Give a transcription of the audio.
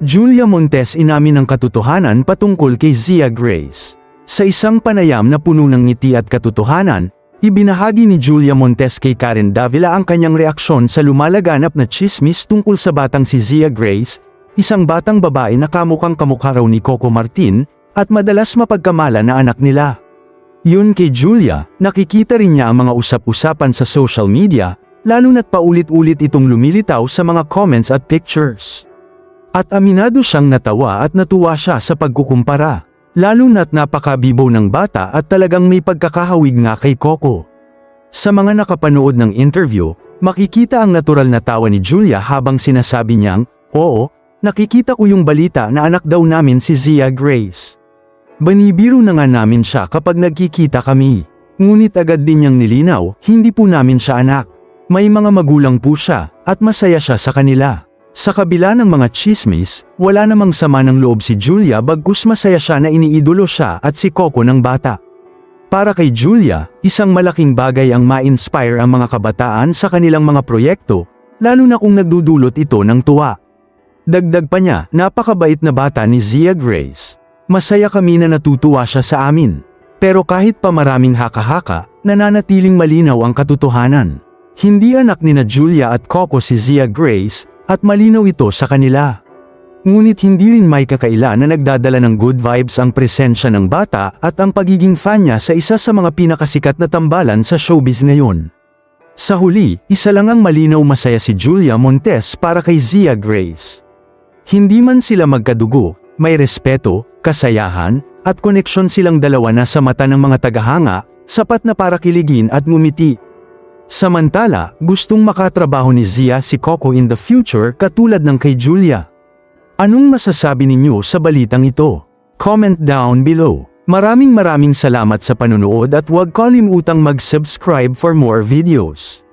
Julia Montes inamin ang katotohanan patungkol kay Zia Grace. Sa isang panayam na puno ng ngiti at katotohanan, ibinahagi ni Julia Montes kay Karen Davila ang kanyang reaksyon sa lumalaganap na tsismis tungkol sa batang si Zia Grace, isang batang babae na kamukhang-kamukha raw ni Coco Martin, at madalas mapagkamala na anak nila. Yun kay Julia, nakikita rin niya ang mga usap-usapan sa social media, lalo na't paulit-ulit itong lumilitaw sa mga comments at pictures. At aminado siyang natawa at natuwa siya sa pagkukumpara, lalo na't napakabibo ng bata at talagang may pagkakahawig nga kay Coco. Sa mga nakapanood ng interview, makikita ang natural na tawa ni Julia habang sinasabi niyang, "Oo, nakikita ko yung balita na anak daw namin si Zia Grace. Banibiro na nga namin siya kapag nagkikita kami. Ngunit agad din niyang nilinaw, hindi po namin siya anak. May mga magulang po siya, at masaya siya sa kanila." Sa kabila ng mga chismis, wala namang sama ng loob si Julia bagkus masaya siya na iniidolo siya at si Coco ng bata. Para kay Julia, isang malaking bagay ang ma-inspire ang mga kabataan sa kanilang mga proyekto, lalo na kung nagdudulot ito ng tuwa. Dagdag pa niya, napakabait na bata ni Zia Grace. Masaya kami na natutuwa siya sa amin. Pero kahit pa maraming haka-haka, nananatiling malinaw ang katotohanan. Hindi anak nina Julia at Coco si Zia Grace, at malinaw ito sa kanila. Ngunit hindi rin may kakaila na nagdadala ng good vibes ang presensya ng bata at ang pagiging fan niya sa isa sa mga pinakasikat na tambalan sa showbiz ngayon. Sa huli, isa lang ang malinaw masaya si Julia Montes para kay Zia Grace. Hindi man sila magkadugo, may respeto, kasayahan, at koneksyon silang dalawa na sa mata ng mga tagahanga, sapat na para kiligin at ngumiti. Samantala, gustong makatrabaho ni Zia si Coco in the future katulad ng kay Julia. Anong masasabi ninyo sa balitang ito? Comment down below. Maraming salamat sa panunood at huwag kalimutang mag-subscribe for more videos.